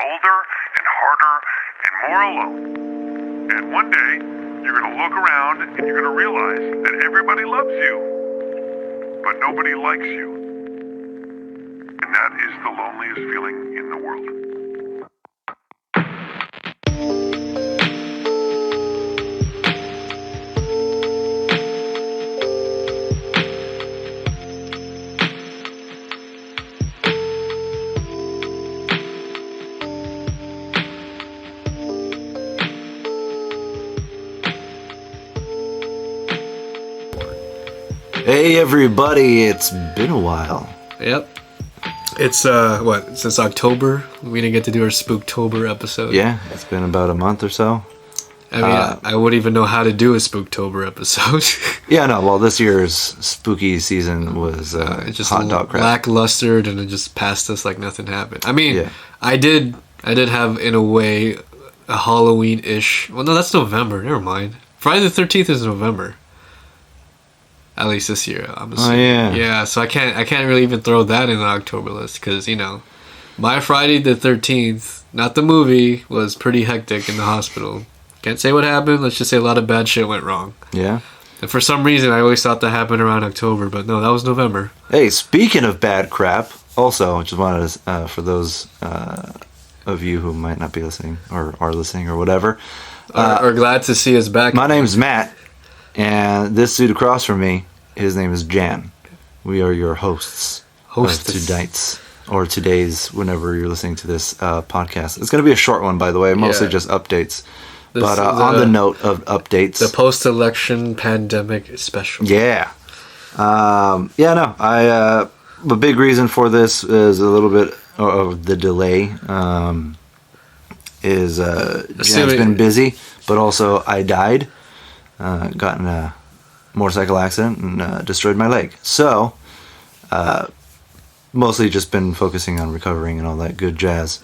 older and harder and more alone. And one day, you're going to look around and you're going to realize that everybody loves you, but nobody likes you. And that is the loneliest feeling in the world. Hey everybody, it's been a while. Yep. It's since October we didn't get to do our Spooktober episode. Yeah, it's been about a month or so. I mean, I wouldn't even know how to do a Spooktober episode. Yeah, no, well, this year's spooky season was It's just hot dog crap. lackluster, and it just passed us like nothing happened. I mean, Yeah. I did have, in a way, a Halloween-ish. Well, no, that's November. Never mind. Friday the 13th is November. At least this year, I'm assuming. Oh, yeah. Yeah, so I can't really even throw that in the October list because, you know, my Friday the 13th, not the movie, was pretty hectic in the hospital. Can't say what happened. Let's just say a lot of bad shit went wrong. Yeah. And for some reason, I always thought that happened around October, but no, that was November. Hey, speaking of bad crap, also, just wanted to, for those of you who might not be listening or are listening or whatever. Or glad to see us back. My name's Matt, and this dude across from me, his name is Jan. We are your hosts. Hostess. Tonight's or today's, whenever you're listening to this podcast. It's going to be a short one, by the way, mostly Yeah. just updates. This But is, on the note of updates, the post-election pandemic special. yeah, a big reason for this is a little bit of the delay. Jan's been busy, but also I died, got in a motorcycle accident and destroyed my leg. So, mostly just been focusing on recovering and all that good jazz.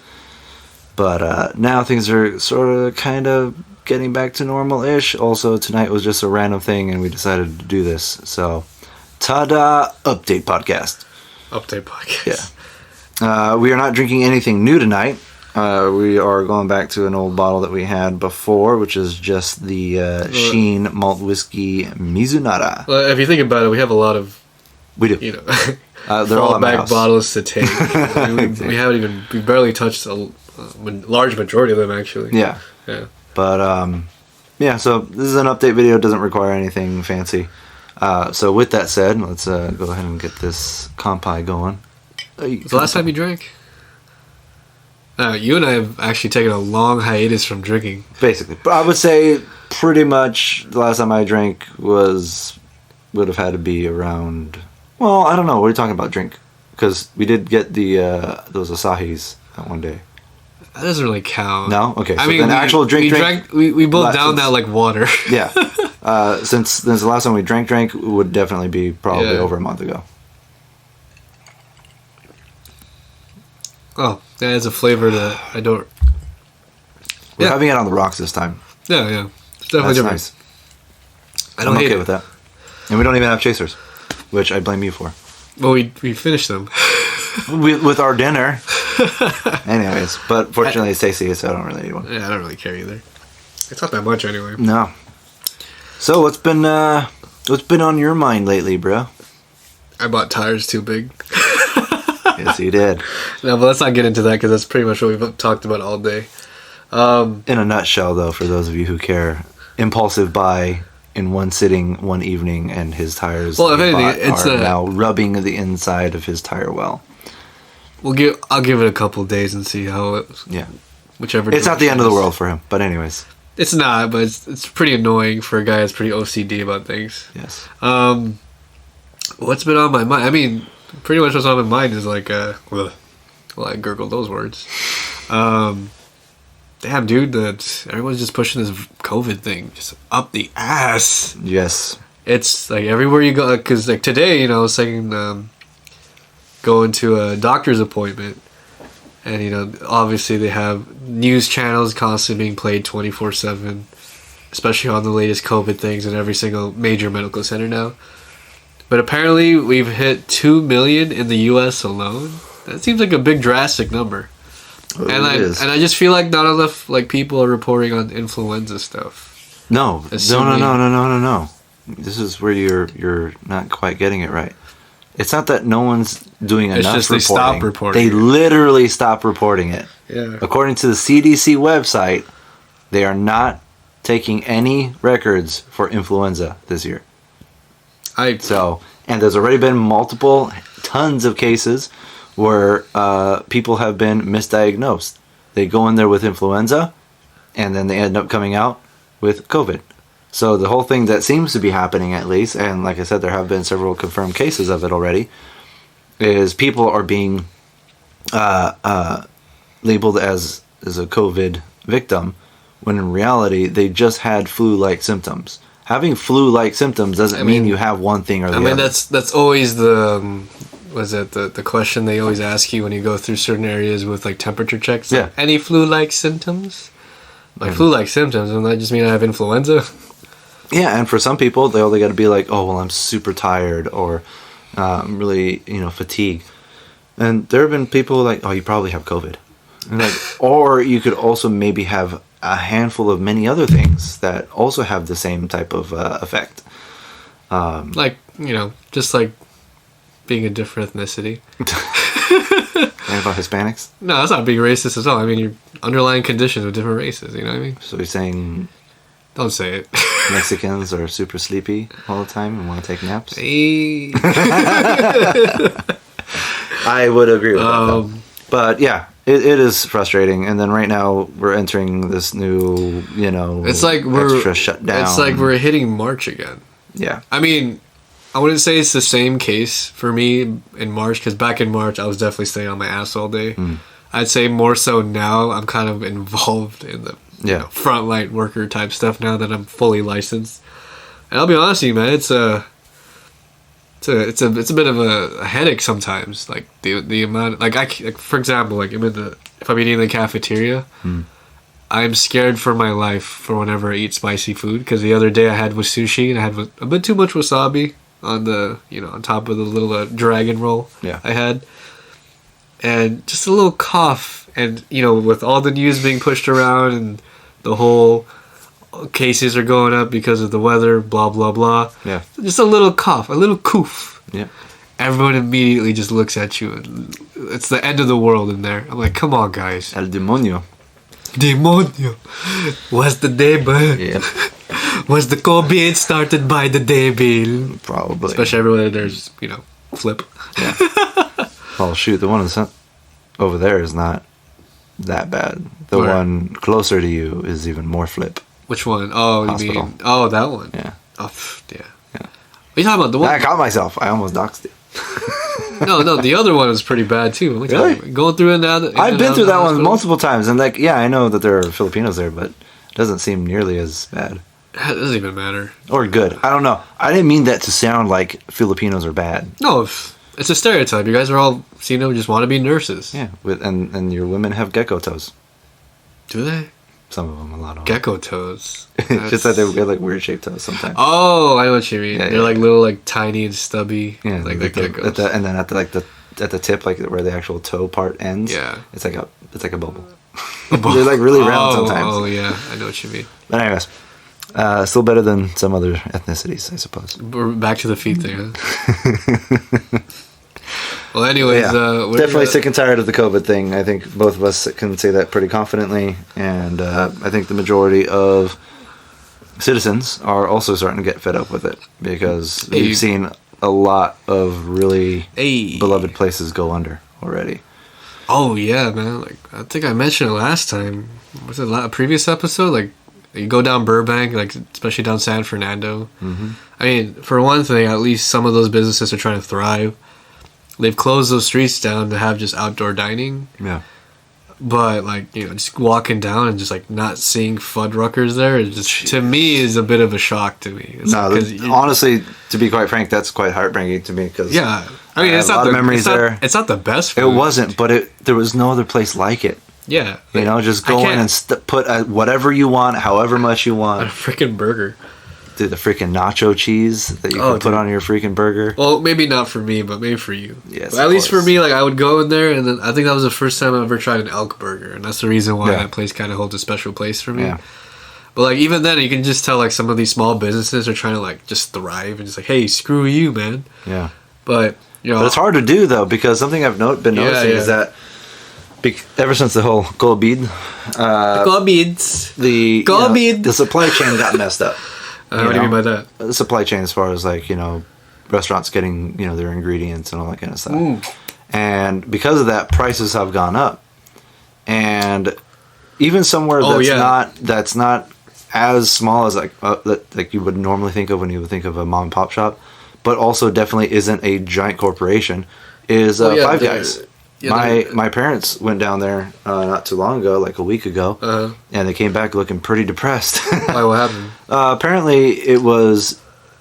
But now things are sort of kind of getting back to normal-ish. Also, tonight was just a random thing, and we decided to do this. So, ta-da! Update podcast. Update podcast. Yeah. We are not drinking anything new tonight. We are going back to an old bottle that we had before, which is just the Sheen Malt Whiskey Mizunara. Well, if you think about it, we have a lot of, We do. you know, They're all at my fallback house. bottles to take. I mean, we barely touched a large majority of them, actually. Yeah. Yeah. But, so this is an update video. It doesn't require anything fancy. So with that said, let's go ahead and get this compai going. Was the last time you drank? You and I have actually taken a long hiatus from drinking. Basically. But I would say pretty much the last time I drank would have had to be around... Well, I don't know. What are you talking about, drink? Because we did get those Asahis that one day. That doesn't really count. No? Okay. So I mean, then actual drink. We both Last- down that like water. Yeah. Since the last time we drank would definitely be probably over a month ago. Oh, that is a flavor that I don't... We're Yeah. having it on the rocks this time. Yeah. It's definitely That's different. nice. I don't I'm hate okay it. with that. And we don't even have chasers, which I blame you for. Well, we finished them. With our dinner. Anyways, but fortunately it's tasty, so I don't really need one. Yeah, I don't really care either. It's not that much anyway. No. So what's been on your mind lately, bro? I bought tires too big. Yes, you did. No, but let's not get into that because that's pretty much what we've talked about all day. In a nutshell, though, for those of you who care, impulsive buy in one sitting, one evening, and his tires Well, if he anything, bought it's are now rubbing the inside of his tire well. I'll give it a couple days and see how it. Yeah. Whichever. It's not the end of the direction world for him, but anyways. It's not, but it's pretty annoying for a guy that's pretty OCD about things. Yes. What's been on my mind? I mean, pretty much what's on my mind is like, well, I gurgled those words. Damn, dude, everyone's just pushing this COVID thing just up the ass. Yes. It's like everywhere you go, because like today, you know, I was saying, going to a doctor's appointment, and you know, obviously they have news channels constantly being played 24/7, especially on the latest COVID things in every single major medical center now. But apparently we've hit 2 million in the U.S. alone. That seems like a big drastic number. It And is. I just feel like not enough like people are reporting on influenza stuff. No, Assuming- no. This is where you're not quite getting it right. It's not that no one's doing It's enough just they reporting. stop reporting They it. literally stop reporting it. Yeah. According to the CDC website, they are not taking any records for influenza this year. So, and there's already been tons of cases where people have been misdiagnosed. They go in there with influenza, and then they end up coming out with COVID. So the whole thing that seems to be happening, at least, and like I said, there have been several confirmed cases of it already, is people are being labeled as a COVID victim, when in reality they just had flu-like symptoms. Having flu-like symptoms doesn't mean you have one thing or the I mean, other. that's always the was it the question they always ask you when you go through certain areas with like temperature checks? Yeah. Like, any flu-like symptoms? Like flu-like symptoms, and that just mean I have influenza? Yeah, and for some people, they got to be like, oh, well, I'm super tired, or I'm really, fatigued. And there have been people like, oh, you probably have COVID. And like, or you could also maybe have a handful of many other things that also have the same type of effect. Like, just like being a different ethnicity. And about Hispanics? No, that's not being racist at all. I mean, your underlying conditions with different races, you know what I mean? So you're saying Don't say it. Mexicans are super sleepy all the time and want to take naps? Hey. I would agree with that. though. Um, But yeah, it is frustrating. And then right now we're entering this new, It's like we're extra shutdown. It's like we're hitting March again. Yeah. I mean, I wouldn't say it's the same case for me in March, because back in March I was definitely staying on my ass all day. I'd say more so now I'm kind of involved in the Yeah. frontline worker type stuff now that I'm fully licensed. And I'll be honest with you, man, it's a bit of a headache sometimes. Like the amount, like for example, like if I'm eating in the cafeteria, I'm scared for my life for whenever I eat spicy food, because the other day I had with sushi and I had a bit too much wasabi on the on top of the little dragon roll Yeah. I had, and just a little cough, and with all the news being pushed around and the whole cases are going up because of the weather, blah blah blah. Yeah. Just a little cough, a little coof. Yeah. Everyone immediately just looks at you, and it's the end of the world in there. I'm like, come on, guys. El demonio. Demonio. Was the devil. Yeah. Was the COVID started by the devil? Probably. Especially everywhere there's, flip. Well, shoot, the one over there is not that bad. The Where? one closer to you is even more flip. Which one? Oh, Hospital. you mean... Oh, that one. Yeah. Oh, yeah. What are you talking about? The I one... caught myself. I almost doxed it. No, the other one was pretty bad, too. Let me tell Really? you. Going through and out... I've been through that one multiple times, and I know that there are Filipinos there, but it doesn't seem nearly as bad. It doesn't even matter. Or good. I don't know. I didn't mean that to sound like Filipinos are bad. No, it's a stereotype. You guys are all, just want to be nurses. Yeah, and your women have gecko toes. Do they? Some of them, a lot of them. Gecko toes. It's just that they get like weird shaped toes sometimes. Oh, I know what you mean. Yeah, They're yeah. like little, like tiny and stubby. Yeah, like the geckos. and then at the tip, like where the actual toe part ends. Yeah. it's like a bubble. They're like really round sometimes. Oh, yeah. I know what you mean. But anyways, still better than some other ethnicities, I suppose. We're back to the feet thing, huh? Well, anyways, we're definitely gonna- sick and tired of the COVID thing. I think both of us can say that pretty confidently, and I think the majority of citizens are also starting to get fed up with it, because Hey. we've seen a lot of really Hey. beloved places go under already. Oh, yeah, man. Like, I think I mentioned it last time. Was it a previous episode? Like, you go down Burbank, like, especially down San Fernando. Mm-hmm. I mean, for one thing, at least some of those businesses are trying to thrive. They've closed those streets down to have just outdoor dining. Yeah. But, like, just walking down and just, like, not seeing Fuddruckers there is just, to me, is a bit of a shock to me. It's No, 'cause you- honestly, to be quite frank, that's quite heartbreaking to me, because yeah. I mean, I it's have a not lot of the, memories it's not, there. It's not the best food. it wasn't, but there was no other place like it. Yeah. Just I go in can't- and put whatever you want, however much you a want. freaking burger. Dude, the freaking nacho cheese that you Oh, can put dude. on your freaking burger. Well, maybe not for me, but maybe for you. Yes, But at of least for course. me, like I would go in there, and then I think that was the first time I ever tried an elk burger, and that's the reason why Yeah. that place kind of holds a special place for me. Yeah. But like even then, you can just tell like some of these small businesses are trying to like just thrive, and just like, hey, screw you, man. Yeah. But you know, But it's hard to do though, because something I've been Yeah, noticing yeah. is that ever since the whole COVID, Gourmets. the COVID. the supply chain got messed up. What do you mean by that? The supply chain, as far as like restaurants getting their ingredients and all that kind of stuff. And because of that, prices have gone up. And even somewhere Oh, that's not as small as like you would normally think of when you would think of a mom and pop shop, but also definitely isn't a giant corporation, is Five Guys. My parents went down there not too long ago, like a week ago, and they came back looking pretty depressed. Why? What happened? Apparently, it was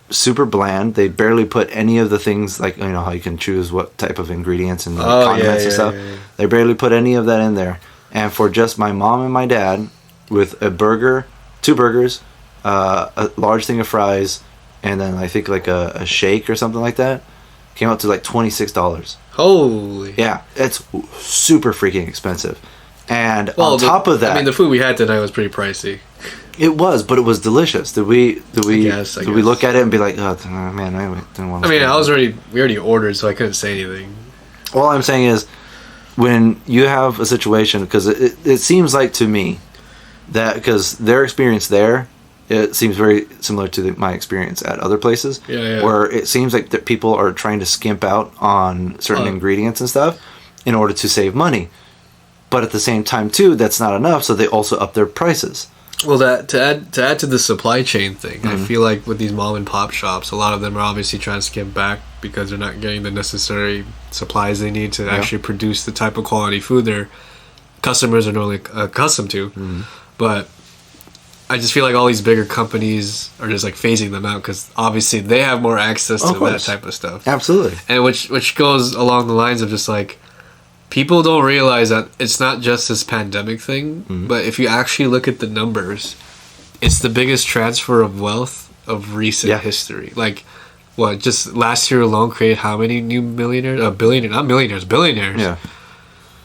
super bland. They barely put any of the things, like how you can choose what type of ingredients and condiments and stuff. Yeah. They barely put any of that in there. And for just my mom and my dad, with a burger, 2 burgers, a large thing of fries, and then I think like a shake or something like that, came out to like $26. Holy. Yeah, it's super freaking expensive. And Well, on top of that, I mean, the food we had tonight was pretty pricey. it was, but it was delicious. Did we guess. look at it and be like, oh man, I didn't want I to. mean, we already ordered, so I couldn't say anything. All I'm saying is, when you have a situation, because it seems like to me that because their experience there, it seems very similar to my experience at other places, Yeah. where it seems like that people are trying to skimp out on certain ingredients and stuff in order to save money. But at the same time, too, that's not enough, so they also up their prices. Well, to add to the supply chain thing, I feel like with these mom and pop shops, a lot of them are obviously trying to skip back because they're not getting the necessary supplies they need to actually produce the type of quality food their customers are normally accustomed to. But I just feel like all these bigger companies are just like phasing them out because obviously they have more access to that course. type of stuff. Absolutely. And which goes along the lines of just like people don't realize that it's not just this pandemic thing, but if you actually look at the numbers, it's the biggest transfer of wealth of recent history. Like, what, just last year alone created how many new millionaires? Billionaires. Yeah.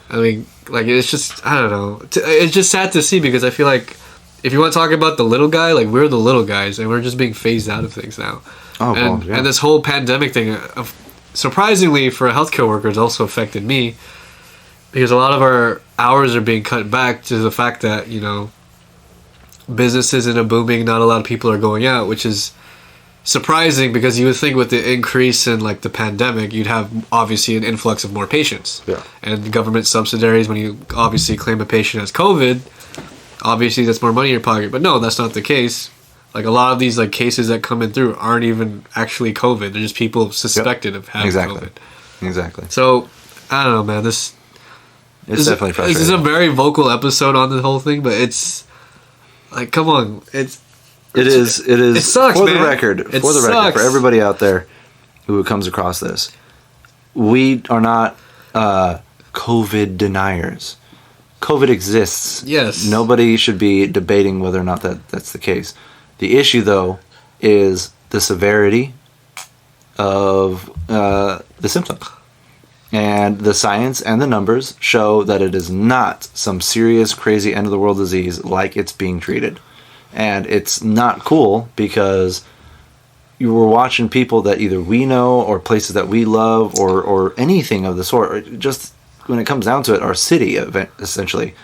I mean, like, it's just, I don't know. It's just sad to see because I feel like if you want to talk about the little guy, like, we're the little guys and we're just being phased out of things now. Oh, and, well, yeah. and this whole pandemic thing, surprisingly for healthcare workers, also affected me because a lot of our hours are being cut back to the fact that, businesses in a booming, not a lot of people are going out, which is surprising because you would think with the increase in like the pandemic, you'd have obviously an influx of more patients. Yeah. And government subsidiaries, when you obviously claim a patient as COVID, obviously that's more money in your pocket. But no, that's not the case. Like a lot of these like cases that come in through aren't even actually COVID. They're just people suspected of having COVID. Exactly. So I don't know, man. This It's definitely frustrating. This is a very vocal episode on the whole thing, but it's like, come on, It is. It sucks, for man. the record. It For the record, sucks. for everybody out there who comes across this, we are not COVID deniers. COVID exists. Yes. Nobody should be debating whether or not that's the case. The issue, though, is the severity of the symptoms. And the science and the numbers show that it is not some serious, crazy, end-of-the-world disease like it's being treated. And it's not cool because you were watching people that either we know or places that we love or anything of the sort, or just when it comes down to it, our city, essentially,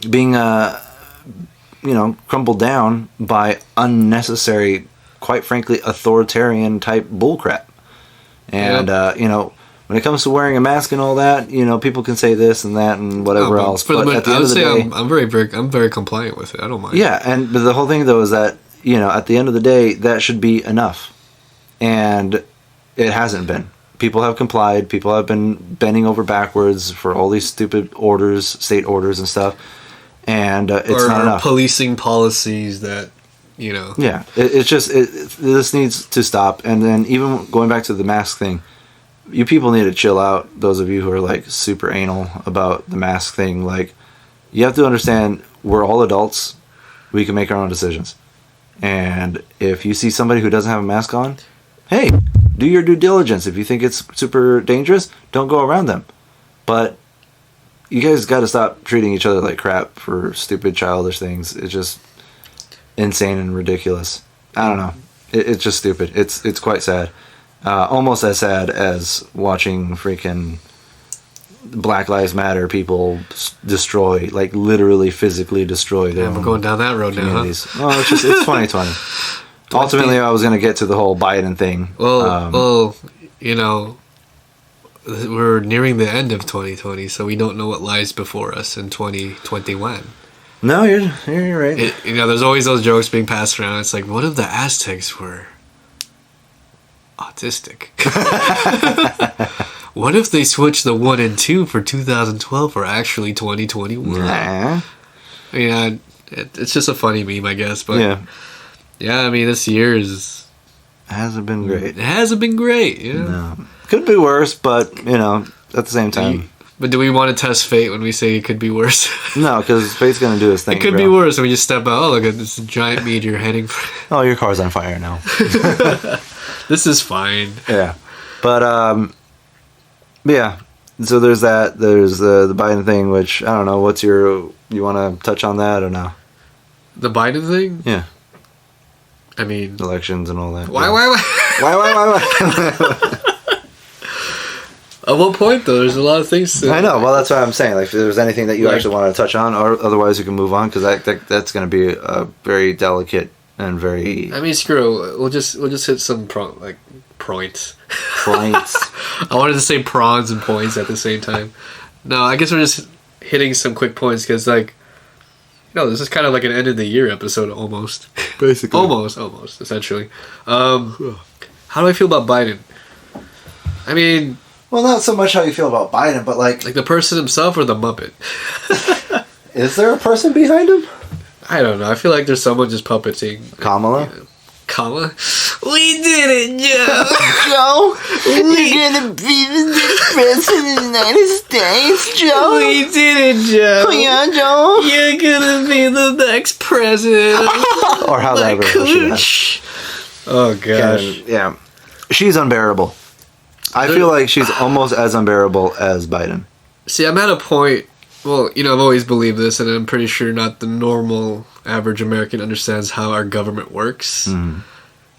being, crumbled down by unnecessary, quite frankly, authoritarian-type bullcrap. And, when it comes to wearing a mask and all that, people can say this and that and whatever else. But at the end of the day, I'm very compliant with it. I don't mind. yeah, but the whole thing, though, is that, at the end of the day, that should be enough. And it hasn't been. People have complied. People have been bending over backwards for all these stupid orders, state orders and stuff. And it's not enough. Policing policies that, Yeah, this needs to stop. And then even going back to the mask thing, you people need to chill out. Those of you who are like super anal about the mask thing, like, you have to understand we're all adults. We can make our own decisions. And if you see somebody who doesn't have a mask on, hey, do your due diligence. If you think it's super dangerous, don't go around them. But you guys got to stop treating each other like crap for stupid, childish things. It's just insane and ridiculous. I don't know. It's just stupid. It's quite sad. Almost as sad as watching freaking Black Lives Matter people destroy, like literally physically destroy their We're own going down that road now, communities. Well, it's 2020. Ultimately, I was going to get to the whole Biden thing. Well, you know, we're nearing the end of 2020, so we don't know what lies before us in 2021. No, you're right. You know, there's always those jokes being passed around. It's like, what if the Aztecs were autistic? What if they switched the 1 and 2 for 2012 for actually 2021? Nah. Yeah, it's just a funny meme, I guess. But yeah, I mean, this year hasn't been great. It hasn't been great. Yeah. No, could be worse, but you know, at the same time. But do we want to test fate when we say it could be worse? No, because fate's gonna do its thing. It could be worse, and we just step out. Oh, look at this giant meteor heading. Oh, your car's on fire now. This is fine. Yeah, but yeah. So there's that. There's the Biden thing, which I don't know. What's your? You want to touch on that or no? The Biden thing? Yeah. I mean, elections and all that. Why? At what point though? There's a lot of things to... I know. Well, that's what I'm saying. Like, if there's anything that you actually want to touch on, or otherwise you can move on, because that's going to be a very delicate and very. I mean, screw it. We'll just hit some points. Points. I wanted to say prawns and points at the same time. No, I guess we're just hitting some quick points because, like, no, this is kind of like an end of the year episode almost. Basically. Almost, essentially. How do I feel about Biden? I mean... Well, not so much how you feel about Biden, but like the person himself or the Muppet? Is there a person behind him? I don't know. I feel like there's someone just puppeting. Kamala? You know. Kamala? We did it, Joe! Joe? You're gonna be the next president of the United States, Joe? We did it, Joe! Yeah, Joe? You're gonna be the next president! Or however. Oh, gosh. Yeah. She's unbearable. I feel like she's almost as unbearable as Biden. See, I'm at a point... Well, you know, I've always believed this, and I'm pretty sure not the normal average American understands how our government works. Mm.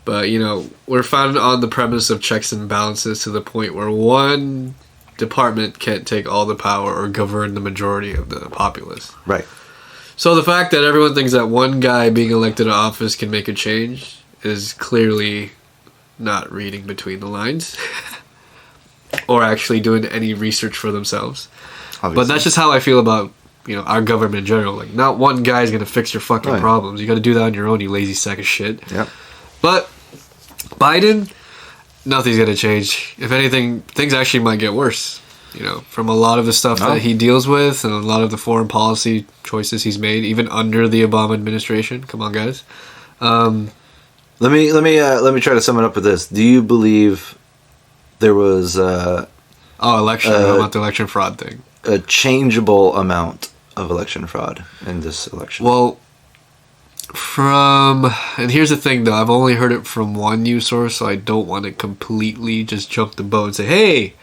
But, you know, we're founded on the premise of checks and balances to the point where one department can't take all the power or govern the majority of the populace. Right. So the fact that everyone thinks that one guy being elected to office can make a change is clearly not reading between the lines. Or actually doing any research for themselves. Obviously. But that's just how I feel about, you know, our government in general. Like, not one guy is going to fix your fucking problems. You got to do that on your own, you lazy sack of shit. Yep. But Biden, nothing's going to change. If anything, things actually might get worse. You know, from a lot of the stuff that he deals with and a lot of the foreign policy choices he's made, even under the Obama administration. Come on, guys. Let me try to sum it up with this. Do you believe there was election about the election fraud thing? A changeable amount of election fraud in this election? Well, and here's the thing though, I've only heard it from one news source, so I don't want to completely just jump the boat and say, hey,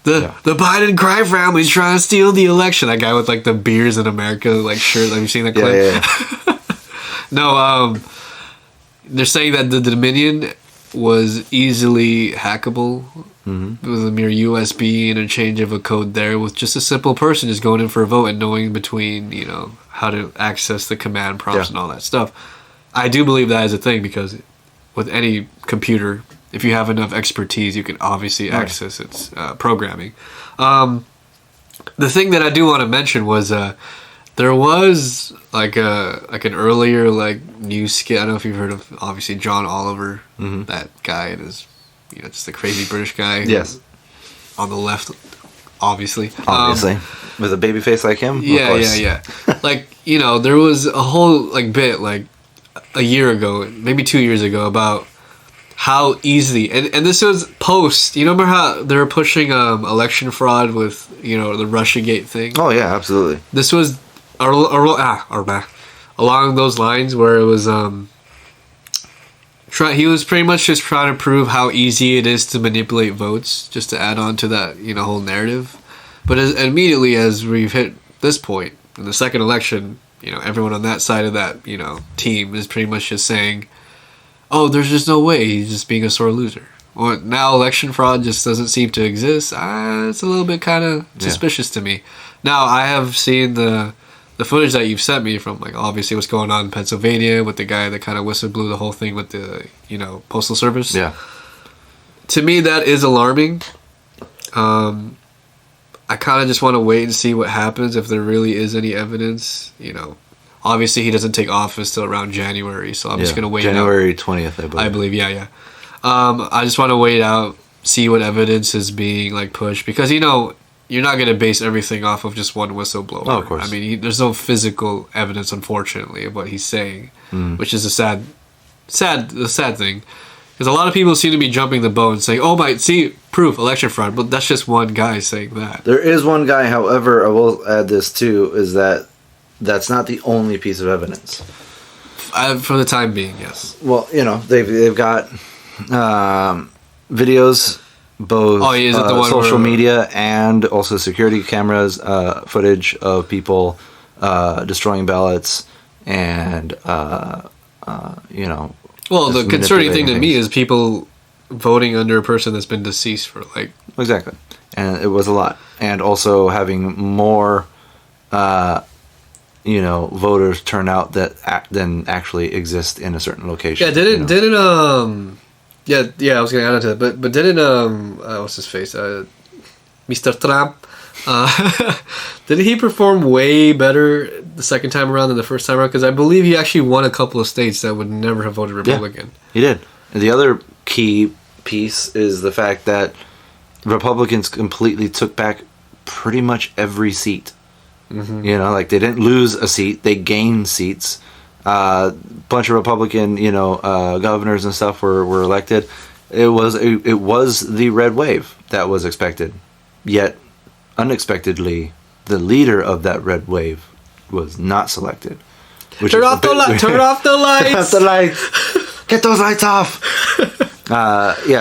the Biden crime family's trying to steal the election. That guy with like the beers in America like shirt. Have you seen that clip? Yeah. No, they're saying that the Dominion was easily hackable with a mere USB interchange of a code there, with just a simple person just going in for a vote and knowing between, you know, how to access the command prompts and all that stuff. I do believe that is a thing because with any computer, if you have enough expertise, you can obviously access its programming. The thing that I do want to mention was there was like an earlier like news skit. I don't know if you've heard of obviously John Oliver, that guy, and his, you know, just the crazy British guy. Yes. On the left, obviously. With a baby face like him. Yeah. Like, you know, there was a whole like bit like a year ago, maybe 2 years ago, about how easily and this was post. You remember how they were pushing election fraud with, you know, the Russiagate thing? Oh yeah, absolutely. This was along those lines where it was He was pretty much just trying to prove how easy it is to manipulate votes, just to add on to that, whole narrative. But immediately as we've hit this point in the second election, everyone on that side of that, team is pretty much just saying, "Oh, there's just no way. He's just being a sore loser." Well, now election fraud just doesn't seem to exist. It's a little bit kind of suspicious to me. Now, I have seen the footage that you've sent me from, like, obviously what's going on in Pennsylvania with the guy that kind of whistle blew the whole thing with the, Postal Service. Yeah. To me, that is alarming. I kind of just want to wait and see what happens if there really is any evidence. Obviously he doesn't take office till around January, so I'm just going to wait January 20th, I believe. I believe, yeah. I just want to wait out, see what evidence is being, like, pushed, because, you're not going to base everything off of just one whistleblower. Oh, of course. I mean, there's no physical evidence, unfortunately, of what he's saying, which is a sad thing. Because a lot of people seem to be jumping the boat and saying, "Oh my, see, proof, election fraud." But that's just one guy saying that. There is one guy, however, I will add this too, is that that's not the only piece of evidence. For the time being, yes. Well, they've got videos, both is it the one social where, media and also security cameras, footage of people destroying ballots and, Well, the just concerning thing to manipulating me things. is people voting under a person that's been deceased for, like... Exactly. And it was a lot. And also having more, voters turn out than actually exist in a certain location. Yeah, I was going to add on to that, but didn't, what's his face, Mr. Trump, did he perform way better the second time around than the first time around? Because I believe he actually won a couple of states that would never have voted Republican. Yeah, he did. And the other key piece is the fact that Republicans completely took back pretty much every seat. Mm-hmm. Like they didn't lose a seat; they gained seats. Bunch of Republican, governors and stuff were elected. It was the red wave that was expected, yet unexpectedly, the leader of that red wave was not selected. Turn off the lights! Turn off the lights! Get those lights off!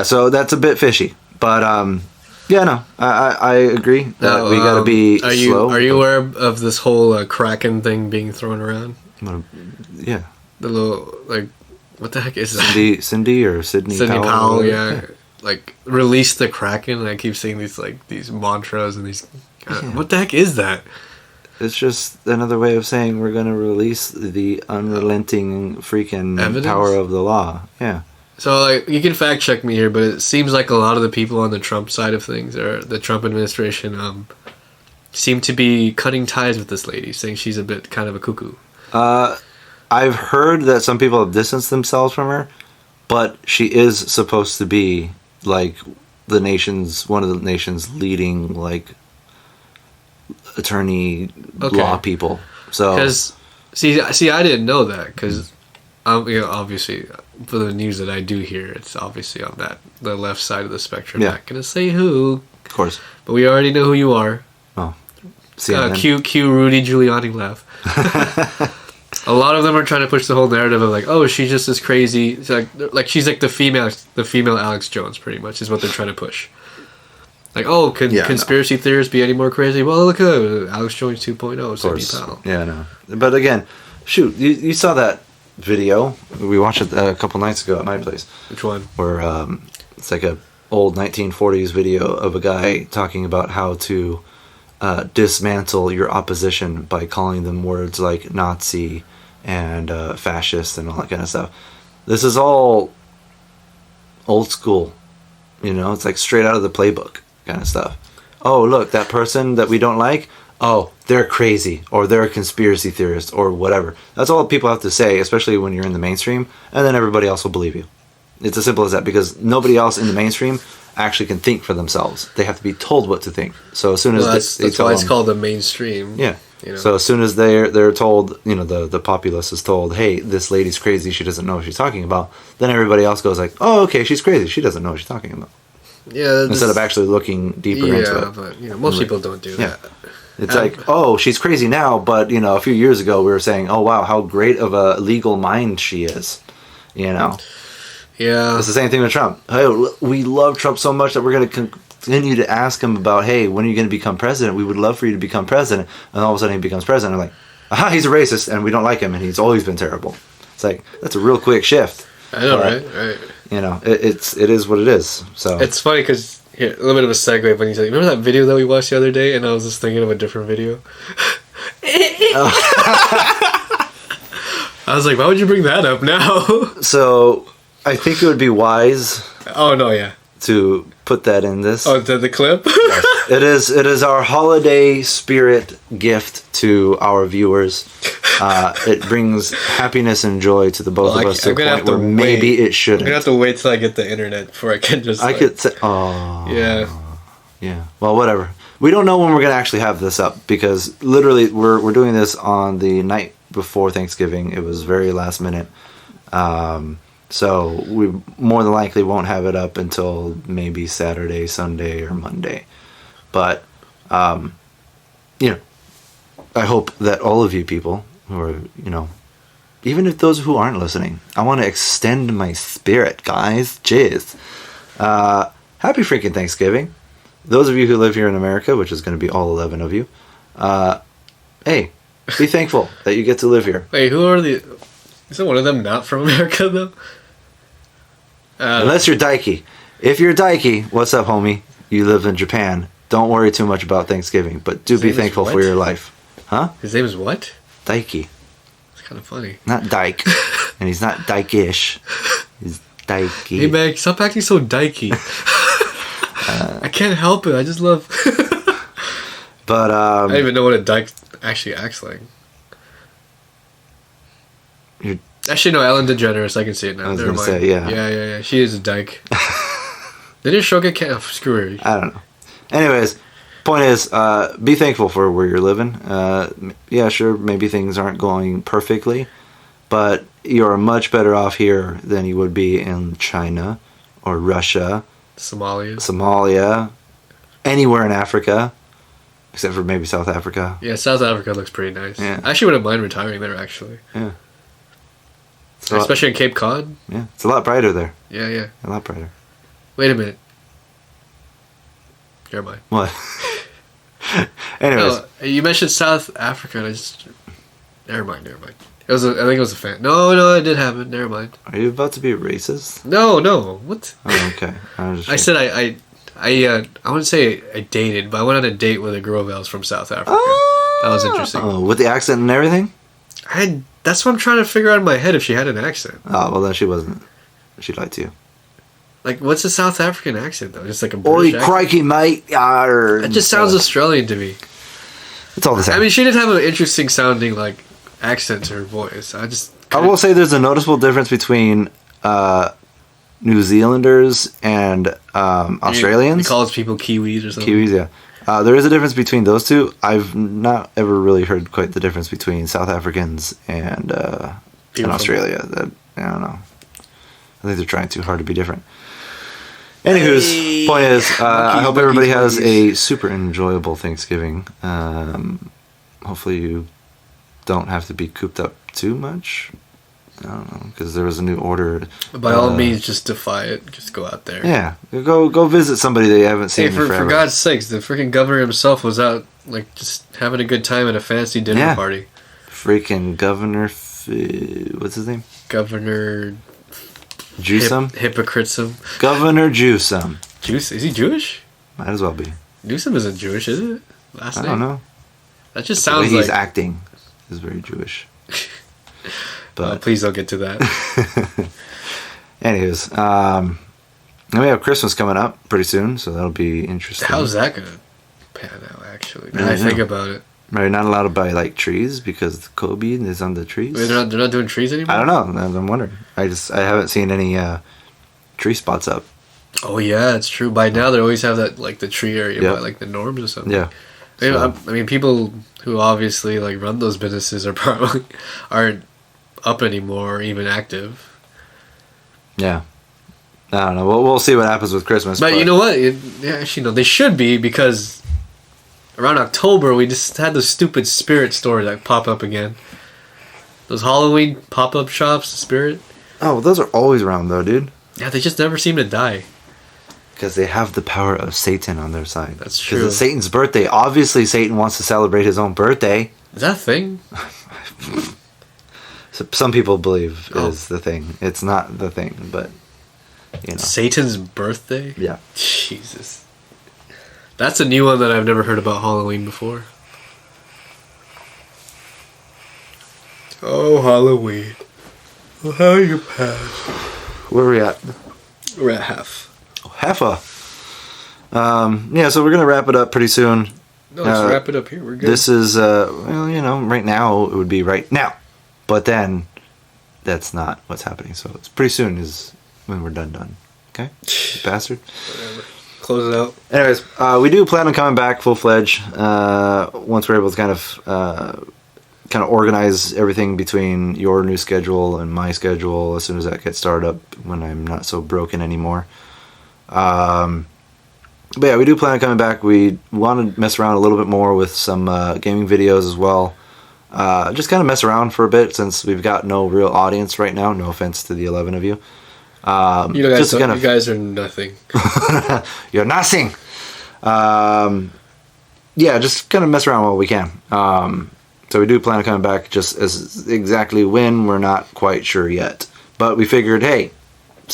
So that's a bit fishy. But, I agree that we gotta be slow. Are you aware of this whole Kraken thing being thrown around? Yeah. The little, like, what the heck is that? Cindy or Sydney Powell, yeah. Like, release the Kraken, and I keep seeing these mantras and these... What the heck is that? It's just another way of saying we're going to release the unrelenting freaking evidence? Power of the law. Yeah. So, like, you can fact check me here, but it seems like a lot of the people on the Trump side of things, or the Trump administration, seem to be cutting ties with this lady, saying she's a bit kind of a cuckoo. I've heard that some people have distanced themselves from her, but she is supposed to be, like, one of the nation's leading, like, attorney law people. So, because see, I didn't know that, because obviously for the news that I do hear, it's obviously on the left side of the spectrum. Yeah. Not gonna say who, of course, but we already know who you are. Oh, Cue Rudy Giuliani laugh. A lot of them are trying to push the whole narrative of, like, oh, she's just as crazy. It's like she's like the female Alex Jones, pretty much, is what they're trying to push. Like, oh, can conspiracy theorists be any more crazy? Well, look at Alex Jones 2.0, Sidney Powell. Yeah, no. But again, shoot, you saw that video. We watched it a couple nights ago at my place. Which one? Where it's like a old 1940s video of a guy talking about how to dismantle your opposition by calling them words like Nazi and fascist and all that kind of stuff. This is all old school. It's like straight out of the playbook kind of stuff. Oh, look, that person that we don't like, oh, they're crazy, or they're a conspiracy theorist, or whatever. That's all people have to say, especially when you're in the mainstream, and then everybody else will believe you. It's as simple as that, because nobody else in the mainstream actually can think for themselves. They have to be told what to think. So as soon as that's why it's called the mainstream. Yeah. So as soon as they're told, the populace is told, hey, this lady's crazy, she doesn't know what she's talking about, then everybody else goes like, oh, okay, she's crazy, she doesn't know what she's talking about. Yeah. Instead of actually looking deeper into it. Yeah, but most people don't do that. It's like, oh, she's crazy now, but a few years ago we were saying, oh wow, how great of a legal mind she is. Yeah. It's the same thing with Trump. Hey, we love Trump so much that we're going to continue to ask him about, hey, when are you going to become president? We would love for you to become president. And all of a sudden he becomes president. I'm like, aha, he's a racist and we don't like him and he's always been terrible. It's like, that's a real quick shift. I know, But, right? You know, it is what it is. So It's funny because, here, a little bit of a segue, but he's like, remember that video that we watched the other day? And I was just thinking of a different video. I was like, why would you bring that up now? So I think it would be wise Oh, no, yeah. to put that in this. Oh, the clip? It is our holiday spirit gift to our viewers. It brings happiness and joy to the both Well, of us to I'm a gonna point have to where maybe wait. it I'm shouldn't. going to have to wait till I get the internet before I can just, I like, could say, oh, yeah. yeah. Well, whatever. We don't know when we're gonna actually have this up because literally we're doing this on the night before Thanksgiving. It was very last minute, so we more than likely won't have it up until maybe Saturday, Sunday, or Monday. But you know, I hope that all of you people who are, you know, even if those who aren't listening, I want to extend my spirit, guys. Cheers. Happy freaking Thanksgiving. Those of you who live here in America, which is going to be all 11 of you, hey, be thankful that you get to live here. Wait, who are the... Isn't one of them not from America, though? Unless you're Daiki. If you're Daiki, what's up, homie? You live in Japan. Don't worry too much about Thanksgiving, but do His be name is thankful for what? your life. Huh? His name is what? Daiki. It's kind of funny. Not Dyke. And he's not Dyke-ish. He's Daiki. Hey, man, stop acting so dykey. I can't help it. I just love... But, I don't even know what a dyke actually acts like. You're- Actually, no, Ellen DeGeneres. I can see it now. I was Never gonna mind. say, yeah. Yeah. She is a dyke. Didn't Shoga screw her. I don't know. Anyways, point is, be thankful for where you're living. Yeah, sure, maybe things aren't going perfectly, but you're much better off here than you would be in China or Russia, Somalia, anywhere in Africa, except for maybe South Africa. Yeah, South Africa looks pretty nice. Yeah. I actually wouldn't mind retiring there, actually. Yeah. It's a lot, Especially in Cape Cod. yeah, it's a lot brighter there. Yeah. A lot brighter. Wait a minute. Never mind. What? Anyways, No, you mentioned South Africa, and I just... Never mind. It was I think it was a fan. No, it did happen. Never mind. are you about to be racist? No. What? Oh, okay. I was just I said I wouldn't say I dated, but I went on a date with a girl that was from South Africa. That was interesting. Oh, with the accent and everything? That's what I'm trying to figure out in my head if she had an accent. Oh, well, then she wasn't. She lied to you. Like, what's a South African accent, though? Just like a Oi, British accent? crikey, mate. Arr. That just sounds Australian to me. It's all the same. I mean, she did have an interesting sounding, like, accent to her voice. I will say there's a noticeable difference between New Zealanders and Australians. He calls people Kiwis or something. Kiwis, yeah. There is a difference between those two. I've not ever really heard quite the difference between South Africans and People from- Australia. That I don't know. I think they're trying too hard to be different. Anywho's, point is, I hope everybody has a super enjoyable Thanksgiving. Hopefully you don't have to be cooped up too much. I don't know, because there was a new order. By all means, just defy it. Just go out there. Yeah, go visit somebody that you haven't seen Hey, in forever. for God's sakes, the freaking governor himself was out, like, just having a good time at a fancy dinner Yeah. party. Freaking Governor, what's his name? Governor Newsom? Hypocritism. Governor Newsom. Juice? Is he Jewish? Might as well be. Newsom isn't Jewish, is it? Last I name? don't know. That just The way sounds he's like... acting is very Jewish. But please don't get to that. anyways, and we have Christmas coming up pretty soon, so that'll be interesting. How's that going to pan out, actually? I Now I don't think know. about it. Are you not allowed to buy like trees because the COVID is on the trees? Wait, they're not doing trees anymore? I don't know. I'm wondering. I haven't seen any tree spots up. Oh, yeah, it's true. By now, they always have that, like, the tree area Yeah. by, like, the norms or something. Yeah. I mean, people who obviously, like, run those businesses are probably aren't up anymore or even active. Yeah. I don't know. We'll see what happens with Christmas. But you know what? Actually, no, they should be, because around October, we just had those stupid Spirit stores that pop up again. Those Halloween pop-up shops, Spirit. Oh, well, those are always around though, dude. Yeah, they just never seem to die. Because they have the power of Satan on their side. That's 'Cause true. it's Satan's birthday. Obviously, Satan wants to celebrate his own birthday. Is that a thing? So some people believe Oh. is the thing. It's not the thing, but you know. Satan's birthday? Yeah. Jesus. That's a new one that I've never heard about Halloween before. Oh, Halloween. Well, how are you past? Where are we at? We're at half. Heffa. Yeah, so we're gonna wrap it up pretty soon. No, let's wrap it up here. We're good. This is well, you know, right now it would be right now, but then that's not what's happening. So it's pretty soon is when we're done. Okay, you bastard. Whatever. Close it out. Anyways, we do plan on coming back full fledged once we're able to kind of organize everything between your new schedule and my schedule as soon as that gets started up when I'm not so broken anymore. But yeah, we do plan on coming back. We want to mess around a little bit more with some gaming videos as well. Just kind of mess around for a bit since we've got no real audience right now. No offense to the 11 of you. You guys, just you guys are nothing. You're nothing. Yeah, just kind of mess around while we can. So we do plan on coming back. Just as exactly when, we're not quite sure yet. But we figured, hey,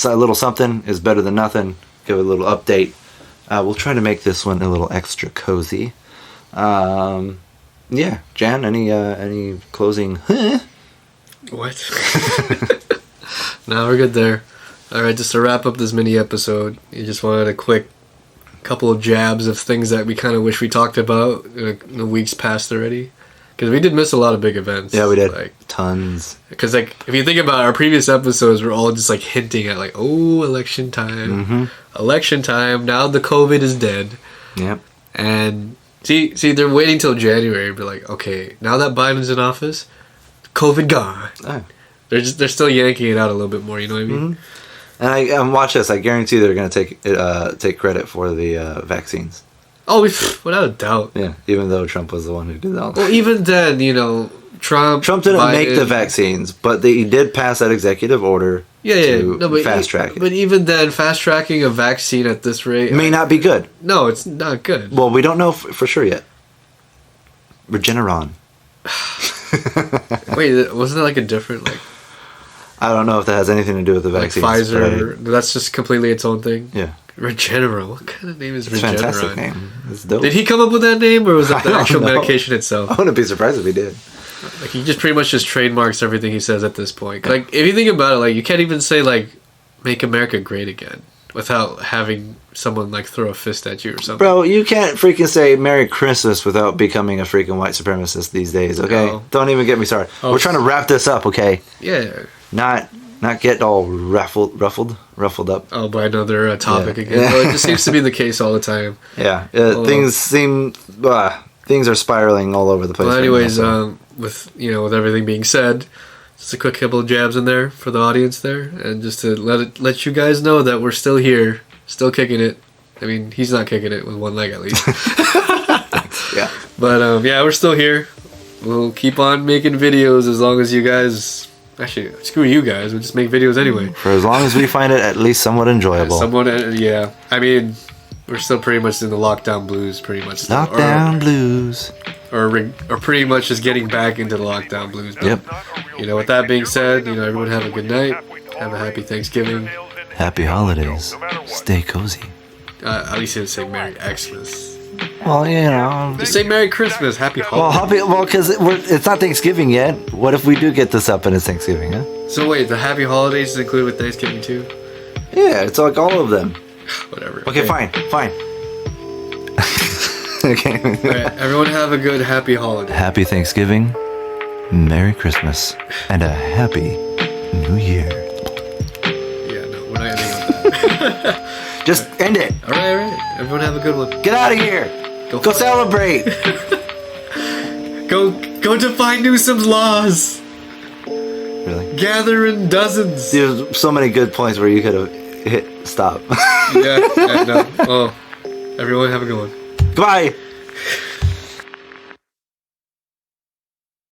a little something is better than nothing. Give a little update. We'll try to make this one a little extra cozy. Yeah, Jan, any closing? What? No, we're good there. Alright, just to wrap up this mini episode, you just wanted a quick couple of jabs of things that we kind of wish we talked about in the weeks past already. Because we did miss a lot of big events. Yeah, we did. Like, Tons. because like if you think about it, our previous episodes, we're all just like hinting at like, oh, election time, election time. Now the COVID is dead, Yep. and see, they're waiting till January to be like, okay, now that Biden's in office, COVID gone. Oh. They're still yanking it out a little bit more. You know what I mean? And I watch this. I guarantee they're going to take credit for the vaccines. Oh, without a doubt. Yeah, even though Trump was the one who did all that. Well, even then, you know, Trump Didn't make Biden- the vaccines, but he did pass that executive order to No, but fast track it. But even then, fast tracking a vaccine at this rate, It may not be good. no, it's not good. Well, we don't know for sure yet. Regeneron. Wait, wasn't it like a different like I don't know if that has anything to do with the like vaccines. but Pfizer? That's just completely its own thing. yeah, Regeneron. What kind of name is it's a Regeneron? fantastic name. It's dope. Did he come up with that name, or was it I the don't actual know. medication itself? I wouldn't be surprised if he did. Like he just pretty much just trademarks everything he says at this point. Like if you think about it, like you can't even say like "Make America Great Again" without having someone like throw a fist at you or something. Bro, you can't freaking say Merry Christmas without becoming a freaking white supremacist these days, okay? No. Don't even get me started. Oh. We're trying to wrap this up, okay? Yeah. Not get all ruffled up. Oh, by another topic Yeah. again. Well, it just seems to be the case all the time. Yeah, Oh. things are spiraling all over the place. Well, right anyways, now, so- with everything being said, just a quick couple of jabs in there for the audience there, and just to let you guys know that we're still here, still kicking it. I mean, he's not kicking it with one leg at least. yeah. But yeah, we're still here. We'll keep on making videos as long as you guys. Actually, screw you guys. We'll just make videos anyway. For as long as we find it at least somewhat enjoyable. Someone, yeah. I mean, we're still pretty much in the lockdown blues, pretty much. Still. Lockdown blues. Or pretty much just getting back into the lockdown blues. But, Yep. You know, with that being said, you know, everyone have a good night. Have a happy Thanksgiving. Happy holidays. Stay cozy. At least you didn't say Merry Xmas. Well, you know. Just say Merry Christmas, Happy Well, Holidays. because it's not Thanksgiving yet. What if we do get this up and it's Thanksgiving, huh? So wait, the Happy Holidays is included with Thanksgiving too? Yeah, it's like all of them. Whatever. Okay, fine. Okay. Alright, everyone have a good Happy Holiday. Happy Thanksgiving, Merry Christmas, and a Happy New Year. Yeah, no, we're not ending on that. Just end it. Alright. Everyone have a good one. Get out of here. Go fight. celebrate. Go defy Newsom's laws. Really? Gather in dozens. There's so many good points where you could have hit stop. Yeah, no. Oh, everyone have a good one. Goodbye.